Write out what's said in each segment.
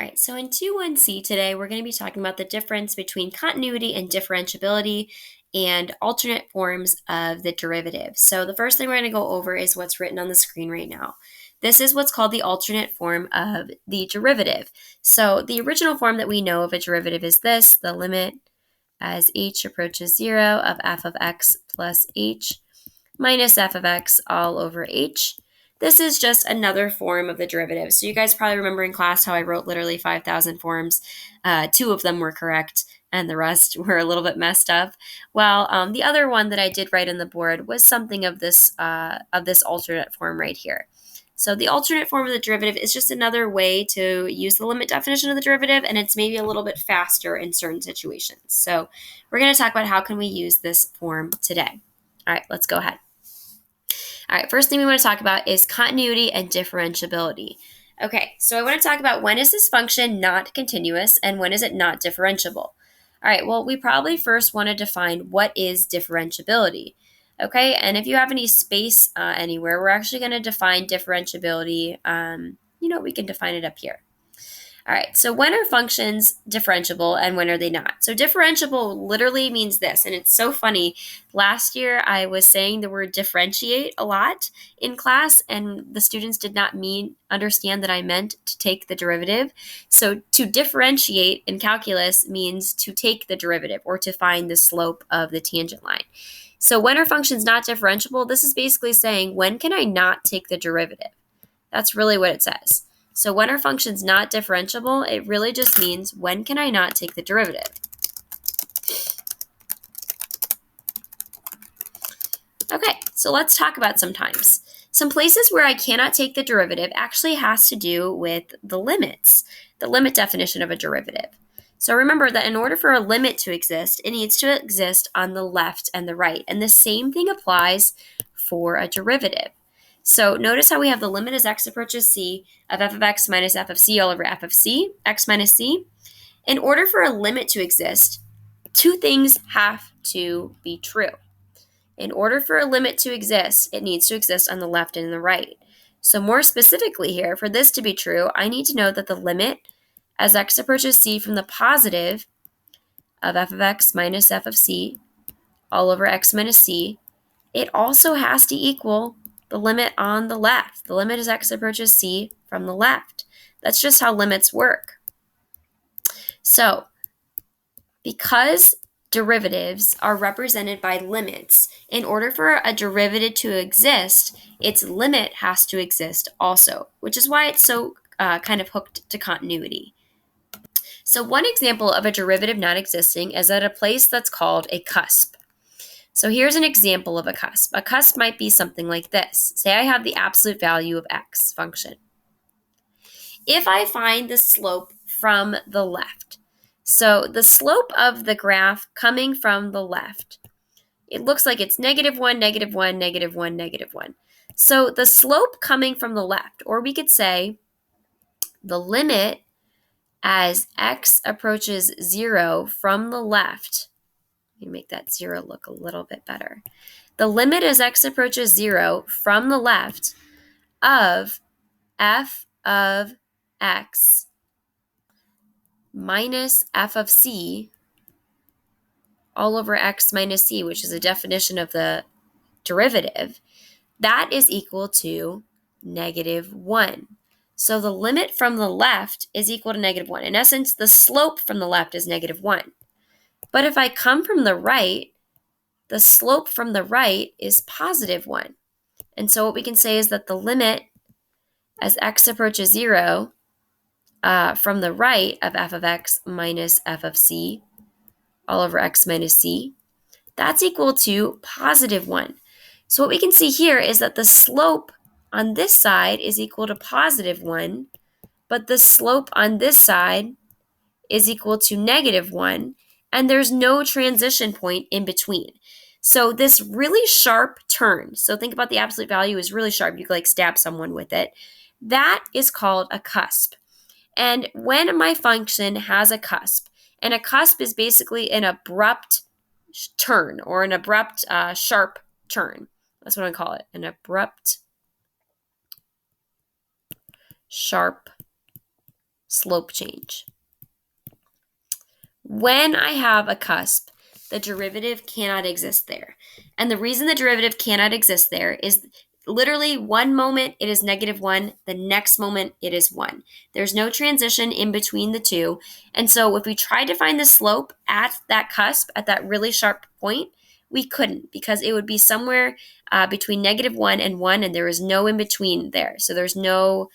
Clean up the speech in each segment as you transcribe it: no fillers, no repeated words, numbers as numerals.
All right, so in 2.1c today, we're going to be talking about the difference between continuity and differentiability and alternate forms of the derivative. So the first thing we're going to go over is what's written on the screen right now. This is what's called the alternate form of the derivative. So the original form that we know of a derivative is this: the limit as h approaches 0 of f of x plus h minus f of x all over h. This is just another form of the derivative. So you guys probably remember in class how I wrote literally 5,000 forms. 2 of them were correct and the rest were a little bit messed up. Well, the other one that I did write on the board was something of this alternate form right here. So the alternate form of the derivative is just another way to use the limit definition of the derivative, and it's maybe a little bit faster in certain situations. So we're going to talk about how can we use this form today. All right, let's go ahead. All right, first thing we want to talk about is continuity and differentiability. Okay, so I want to talk about when is this function not continuous and when is it not differentiable. All right, well, we probably first want to define what is differentiability. Okay, and if you have any space anywhere, we're actually going to define differentiability. We can define it up here. All right, so when are functions differentiable and when are they not? So differentiable literally means this, and it's so funny. Last year, I was saying the word differentiate a lot in class, and the students did not understand that I meant to take the derivative. So to differentiate in calculus means to take the derivative or to find the slope of the tangent line. So when are functions not differentiable? This is basically saying, when can I not take the derivative? That's really what it says. So when are functions not differentiable? It really just means, when can I not take the derivative? Okay, so let's talk about some times. Some places where I cannot take the derivative actually has to do with the limits, the limit definition of a derivative. So remember that in order for a limit to exist, it needs to exist on the left and the right. And the same thing applies for a derivative. So notice how we have the limit as x approaches c of f of x minus f of c all over f of c, x minus c. In order for a limit to exist, two things have to be true. In order for a limit to exist, it needs to exist on the left and the right. So more specifically here, for this to be true, I need to know that the limit as x approaches c from the positive of f of x minus f of c all over x minus c, it also has to equal the limit on the left. The limit as x approaches c from the left. That's just how limits work. So, because derivatives are represented by limits, in order for a derivative to exist, its limit has to exist also, which is why it's so kind of hooked to continuity. So one example of a derivative not existing is at a place that's called a cusp. So here's an example of a cusp. A cusp might be something like this. Say I have the absolute value of x function. If I find the slope from the left, so the slope of the graph coming from the left, it looks like it's -1, -1, -1, -1. So the slope coming from the left, or we could say the limit as x approaches 0 from the left, let me make that 0 look a little bit better. The limit as x approaches 0 from the left of f of x minus f of c all over x minus c, which is a definition of the derivative, that is equal to -1. So the limit from the left is equal to -1. In essence, the slope from the left is -1. But if I come from the right, the slope from the right is +1. And so what we can say is that the limit as x approaches 0 from the right of f of x minus f of c all over x minus c, that's equal to +1. So what we can see here is that the slope on this side is equal to +1, but the slope on this side is equal to -1, and there's no transition point in between. So this really sharp turn, so think about the absolute value is really sharp, you could like stab someone with it, that is called a cusp. And when my function has a cusp, and a cusp is basically an abrupt turn or an abrupt sharp turn. That's what I call it, an abrupt sharp slope change. When I have a cusp, the derivative cannot exist there. And the reason the derivative cannot exist there is literally one moment it is -1, the next moment it is 1. There's no transition in between the two. And so if we tried to find the slope at that cusp, at that really sharp point, we couldn't, because it would be somewhere between -1 and 1, and there is no in between there. So there's no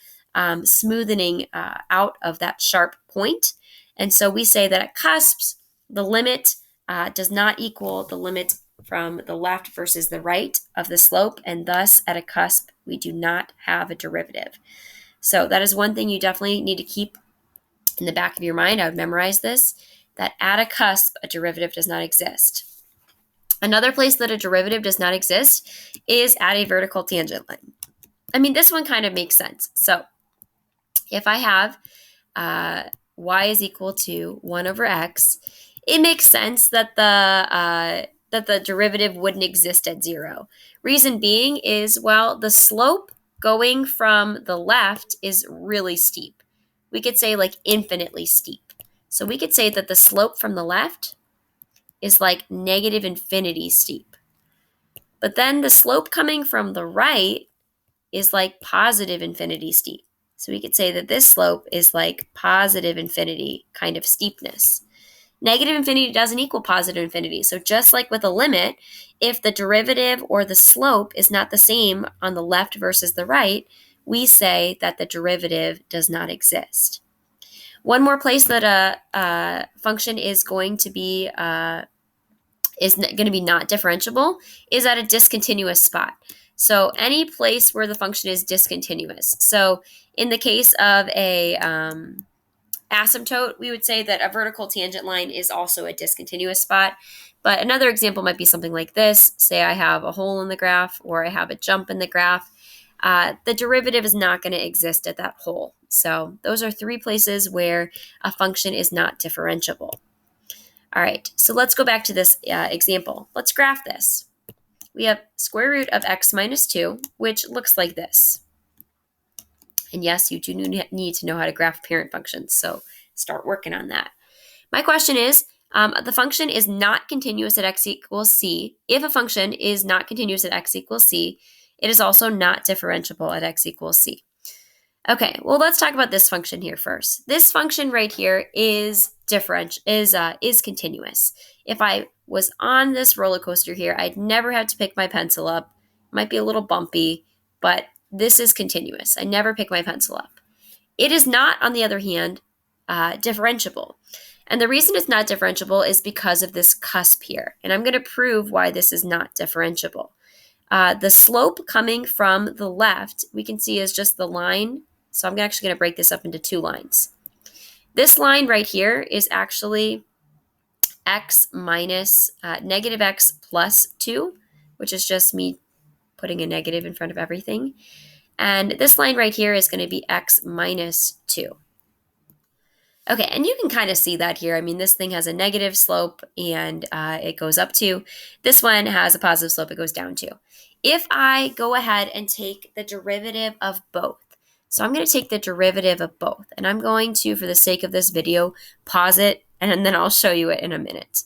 smoothing out of that sharp point. And so we say that at cusps, the limit does not equal the limit from the left versus the right of the slope, and thus at a cusp, we do not have a derivative. So that is one thing you definitely need to keep in the back of your mind. I would memorize this, that at a cusp, a derivative does not exist. Another place that a derivative does not exist is at a vertical tangent line. I mean, this one kind of makes sense. So if I have y is equal to 1 over x, it makes sense that the derivative wouldn't exist at 0. Reason being is, well, the slope going from the left is really steep. We could say like infinitely steep. So we could say that the slope from the left is like -infinity steep. But then the slope coming from the right is like +infinity steep. So we could say that this slope is like +infinity kind of steepness. -infinity doesn't equal +infinity. So just like with a limit, if the derivative or the slope is not the same on the left versus the right, we say that the derivative does not exist. One more place that a function is going to be not differentiable is at a discontinuous spot. So any place where the function is discontinuous. So in the case of a asymptote, we would say that a vertical tangent line is also a discontinuous spot. But another example might be something like this. Say I have a hole in the graph, or I have a jump in the graph. The derivative is not going to exist at that hole. So those are 3 places where a function is not differentiable. All right, so let's go back to this example. Let's graph this. We have square root of x minus 2, which looks like this. And yes, you do need to know how to graph parent functions, so start working on that. My question is, the function is not continuous at x equals c. If a function is not continuous at x equals c, it is also not differentiable at x equals c. Okay, well, let's talk about this function here first. This function right here is continuous. If I was on this roller coaster here, I'd never have to pick my pencil up. It might be a little bumpy, but this is continuous. I never pick my pencil up. It is not, on the other hand, differentiable. And the reason it's not differentiable is because of this cusp here. And I'm going to prove why this is not differentiable. The slope coming from the left, we can see is just the line. So I'm actually going to break this up into 2 lines. This line right here is actually x minus negative x plus 2, which is just me putting a negative in front of everything. And this line right here is going to be x minus 2. Okay, and you can kind of see that here. I mean, this thing has a negative slope, and it goes up 2. This one has a positive slope, it goes down 2. If I go ahead and take the derivative of both, so I'm going to take the derivative of both, and I'm going to, for the sake of this video, pause it, and then I'll show you it in a minute.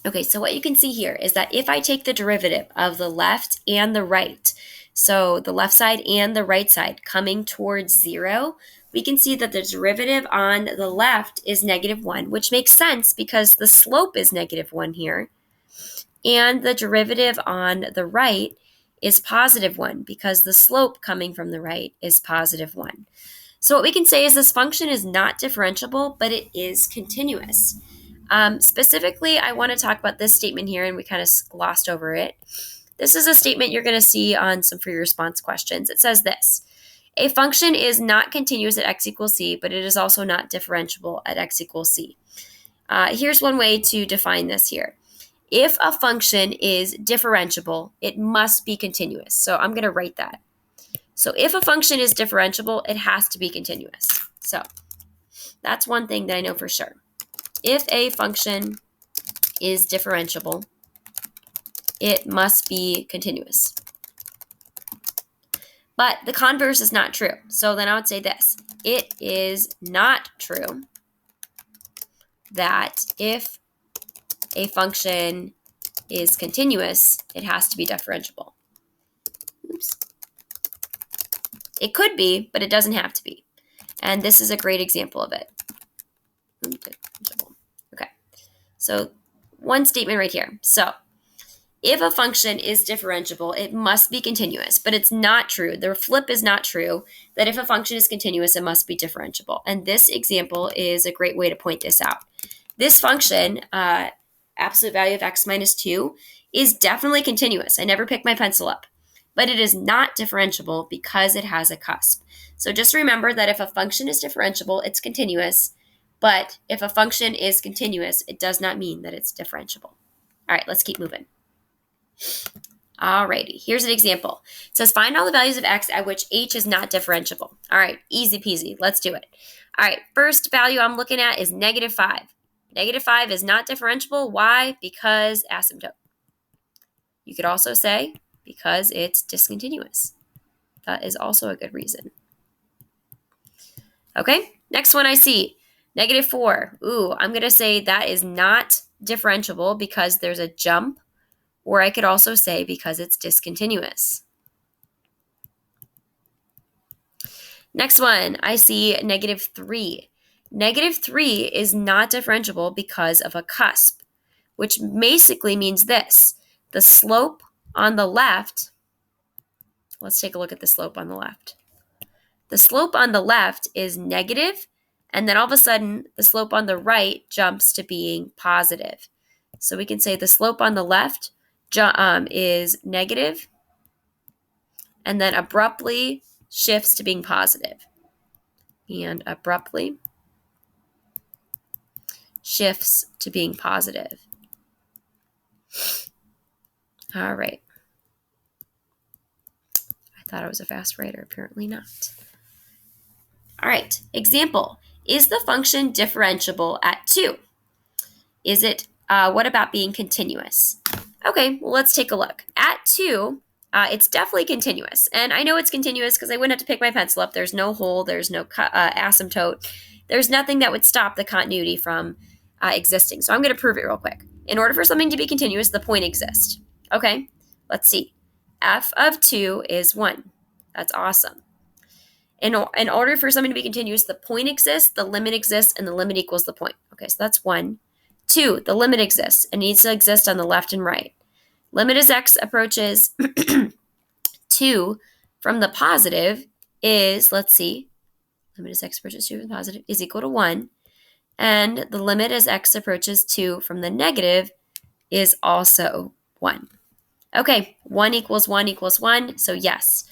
Okay, so what you can see here is that if I take the derivative of the left and the right, so the left side and the right side coming towards 0, we can see that the derivative on the left is -1, which makes sense because the slope is -1 here. And the derivative on the right is +1 because the slope coming from the right is +1. So what we can say is this function is not differentiable, but it is continuous. Specifically, I want to talk about this statement here, and we kind of glossed over it. This is a statement you're going to see on some free response questions. It says this: a function is not continuous at x equals c, but it is also not differentiable at x equals c. Here's one way to define this here. If a function is differentiable, it must be continuous. So I'm going to write that. So if a function is differentiable, it has to be continuous. So that's one thing that I know for sure. If a function is differentiable, it must be continuous. But the converse is not true. So then I would say this: it is not true that if a function is continuous, it has to be differentiable. Oops. It could be, but it doesn't have to be. And this is a great example of it. Okay, so one statement right here. So if a function is differentiable, it must be continuous, but it's not true. The flip is not true that if a function is continuous, it must be differentiable. And this example is a great way to point this out. This function, absolute value of x minus 2, is definitely continuous. I never pick my pencil up, but it is not differentiable because it has a cusp. So just remember that if a function is differentiable, it's continuous, but if a function is continuous, it does not mean that it's differentiable. All right, let's keep moving. Alrighty, here's an example. It says find all the values of x at which h is not differentiable. All right, easy peasy. Let's do it. All right, first value I'm looking at is negative 5. Negative 5 is not differentiable. Why? Because asymptote. You could also say because it's discontinuous. That is also a good reason. Okay, next one I see. Negative 4. Ooh, I'm going to say that is not differentiable because there's a jump. Or I could also say because it's discontinuous. Next one, I see negative 3. Negative 3 is not differentiable because of a cusp, which basically means this. The slope on the left, let's take a look at the slope on the left. The slope on the left is negative, and then all of a sudden, the slope on the right jumps to being positive. So we can say the slope on the left is negative, and then abruptly shifts to being positive. And abruptly shifts to being positive. All right. I thought I was a fast writer. Apparently not. All right. Example. Is the function differentiable at 2? Is it, what about being continuous? Okay, well, let's take a look. At 2, it's definitely continuous. And I know it's continuous because I wouldn't have to pick my pencil up. There's no hole. There's no asymptote. There's nothing that would stop the continuity from existing. So I'm going to prove it real quick. In order for something to be continuous, the point exists. Okay, let's see. F of 2 is 1. That's awesome. In order for something to be continuous, the point exists, the limit exists, and the limit equals the point. Okay, so that's 1. 2, the limit exists. It needs to exist on the left and right. Limit as x approaches 2 from the positive is, let's see, limit as x approaches 2 from the positive is equal to 1. And the limit as x approaches 2 from the negative is also 1. Okay, 1 equals 1 equals 1. So yes,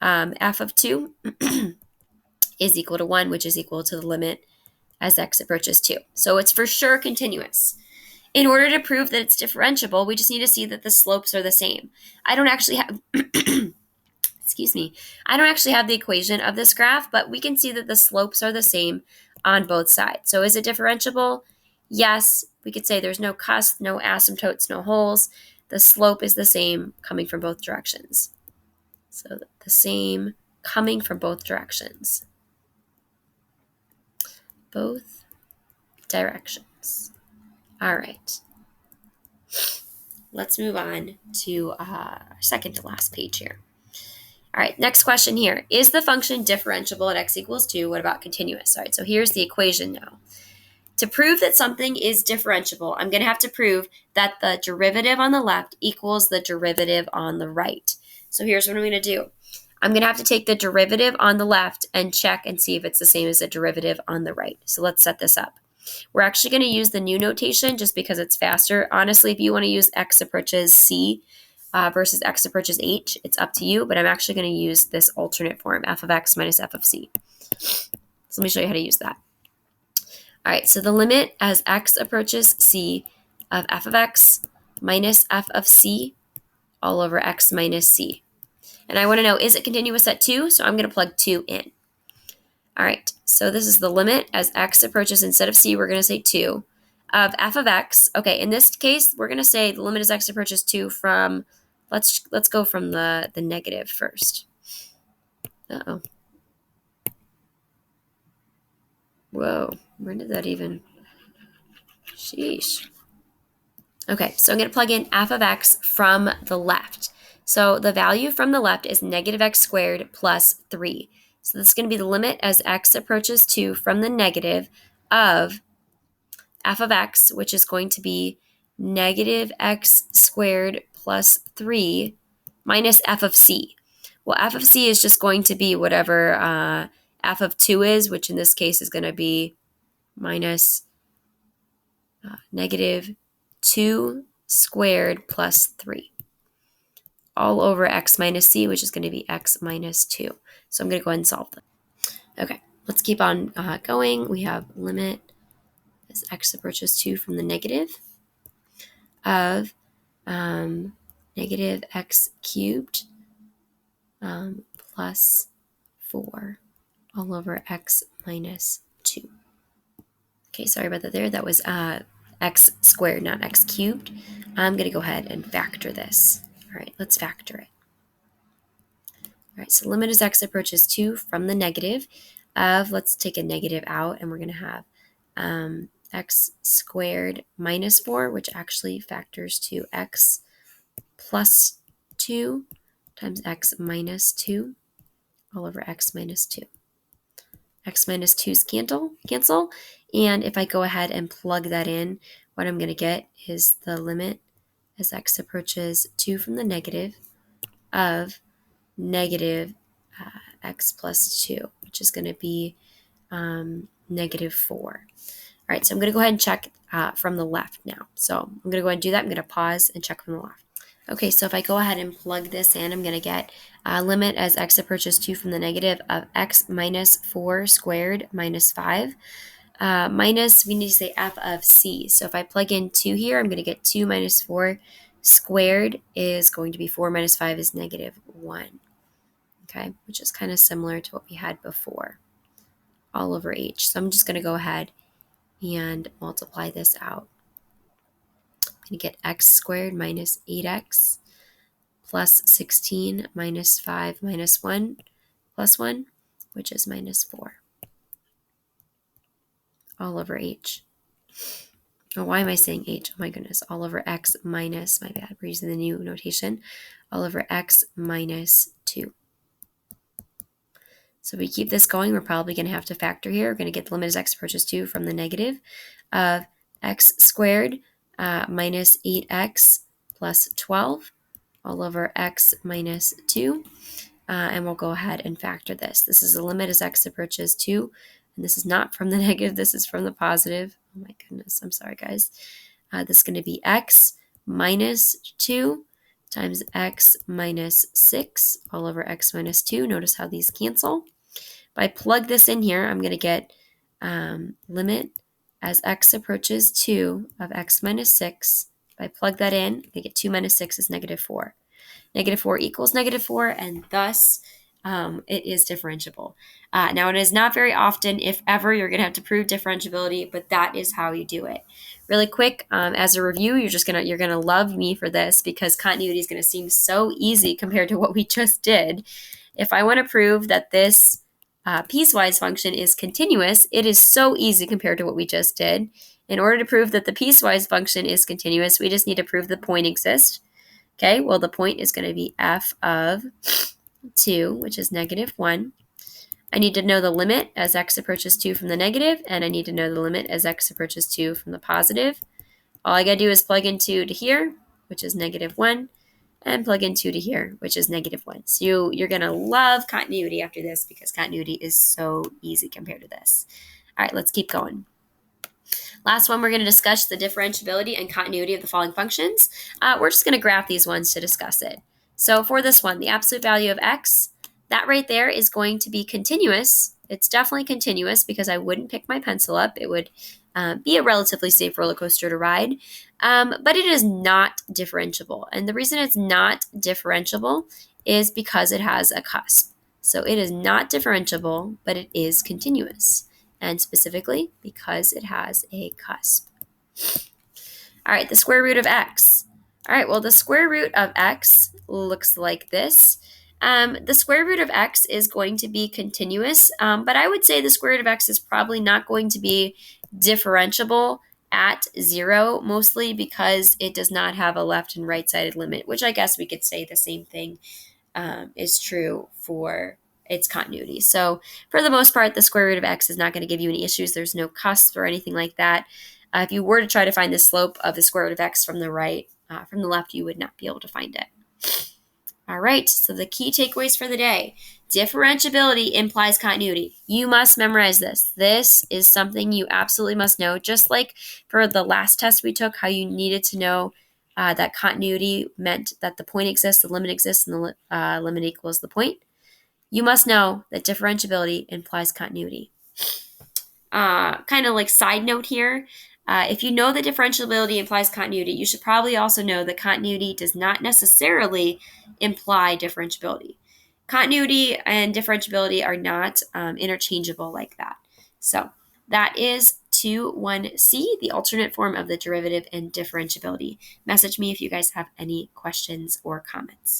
f of 2 is equal to 1, which is equal to the limit as x approaches 2. So it's for sure continuous. In order to prove that it's differentiable, we just need to see that the slopes are the same. I don't actually have, excuse me, I don't actually have the equation of this graph, but we can see that the slopes are the same on both sides. So is it differentiable? Yes, we could say there's no cusp, no asymptotes, no holes. The slope is the same coming from both directions. So the same coming from both directions. Both directions. All right. Let's move on to our second to last page here. All right, next question here. Is the function differentiable at x equals 2? What about continuous? All right, so here's the equation now. To prove that something is differentiable, I'm going to have to prove that the derivative on the left equals the derivative on the right. So here's what I'm going to do. I'm going to have to take the derivative on the left and check and see if it's the same as the derivative on the right. So let's set this up. We're actually going to use the new notation just because it's faster. Honestly, if you want to use x approaches c versus x approaches h, it's up to you, but I'm actually going to use this alternate form, f of x minus f of c. So let me show you how to use that. All right, so the limit as x approaches c of f of x minus f of c all over x minus c. And I want to know, is it continuous at 2? So I'm going to plug 2 in. All right, so this is the limit as x approaches, instead of c, we're going to say 2, of f of x. Okay, in this case, we're going to say the limit as x approaches 2 from, let's go from the negative first. Uh-oh. Whoa, where did that even? Sheesh. Okay, so I'm going to plug in f of x from the left. So the value from the left is negative x squared plus 3. So this is going to be the limit as x approaches 2 from the negative of f of x, which is going to be negative x squared plus 3 minus f of c. Well, f of c is just going to be whatever f of 2 is, which in this case is going to be minus negative 2 squared plus 3 all over x minus c, which is going to be x minus 2. So I'm going to go ahead and solve them. Okay, let's keep on going. We have limit as x approaches 2 from the negative of negative x cubed plus 4 all over x minus 2. Okay, sorry about that there. That was x squared, not x cubed. I'm going to go ahead and factor this. All right, let's factor it. All right, so limit as x approaches 2 from the negative of, let's take a negative out, and we're going to have x squared minus 4, which actually factors to x plus 2 times x minus 2 all over x minus 2. X minus 2's cancel, and if I go ahead and plug that in, what I'm going to get is the limit as x approaches 2 from the negative of negative x plus 2, which is going to be negative 4. All right, so I'm going to go ahead and check from the left now. So I'm going to go ahead and do that. I'm going to pause and check from the left. Okay, so if I go ahead and plug this in, I'm going to get limit as x approaches 2 from the negative of x minus 4 squared minus 5 minus, we need to say f of c. So if I plug in 2 here, I'm going to get 2 minus 4 squared is going to be 4 minus 5 is negative 1. Okay, which is kind of similar to what we had before, all over h. So I'm just going to go ahead and multiply this out. I'm going to get x squared minus 8x plus 16 minus 5 minus 1 plus 1, which is minus 4, all over h. Oh, why am I saying h? Oh my goodness, all over x minus, my bad, we're using the new notation, all over x minus 2. So if we keep this going, we're probably going to have to factor here. We're going to get the limit as x approaches 2 from the negative of x squared minus 8x plus 12 all over x minus 2. And we'll go ahead and factor this. This is the limit as x approaches 2. And this is not from the negative. This is from the positive. Oh my goodness. I'm sorry, guys. This is going to be x minus 2 times x minus 6 all over x minus 2. Notice how these cancel. If I plug this in here, I'm going to get limit as x approaches 2 of x minus 6. If I plug that in, I get 2 minus 6 is negative 4. Negative 4 equals negative 4, and thus it is differentiable. Now, it is not very often, if ever, you're going to have to prove differentiability, but that is how you do it. Really quick, as a review, you're gonna love me for this because continuity is going to seem so easy compared to what we just did. If I want to prove that this piecewise function is continuous, it is so easy compared to what we just did. In order to prove that the piecewise function is continuous, we just need to prove the point exists. Okay, well, the point is going to be f of 2, which is negative 1. I need to know the limit as x approaches 2 from the negative, and I need to know the limit as x approaches 2 from the positive. All I got to do is plug in 2 to here, which is negative 1, and plug in 2 to here, which is negative 1. So you're going to love continuity after this because continuity is so easy compared to this. All right, let's keep going. Last one, we're going to discuss the differentiability and continuity of the following functions. We're just going to graph these ones to discuss it. So for this one, the absolute value of x, that right there is going to be continuous. It's definitely continuous because I wouldn't pick my pencil up. It would be a relatively safe roller coaster to ride, but it is not differentiable. And the reason it's not differentiable is because it has a cusp. So it is not differentiable, but it is continuous. And specifically because it has a cusp. All right, the square root of x. All right, well, the square root of x looks like this. The square root of x is going to be continuous, but I would say the square root of x is probably not going to be differentiable at 0, mostly because it does not have a left and right-sided limit, which I guess we could say the same thing is true for its continuity. So for the most part, the square root of x is not going to give you any issues. There's no cusp or anything like that. If you were to try to find the slope of the square root of x from the right, from the left, you would not be able to find it. All right, so the key takeaways for the day. Differentiability implies continuity. You must memorize this. This is something you absolutely must know. Just like for the last test we took, how you needed to know that continuity meant that the point exists, the limit exists, and the limit equals the point. You must know that differentiability implies continuity. Kind of like side note here, if you know that differentiability implies continuity, you should probably also know that continuity does not necessarily imply differentiability. Continuity and differentiability are not interchangeable like that. So that is 2(1)c, the alternate form of the derivative and differentiability. Message me if you guys have any questions or comments.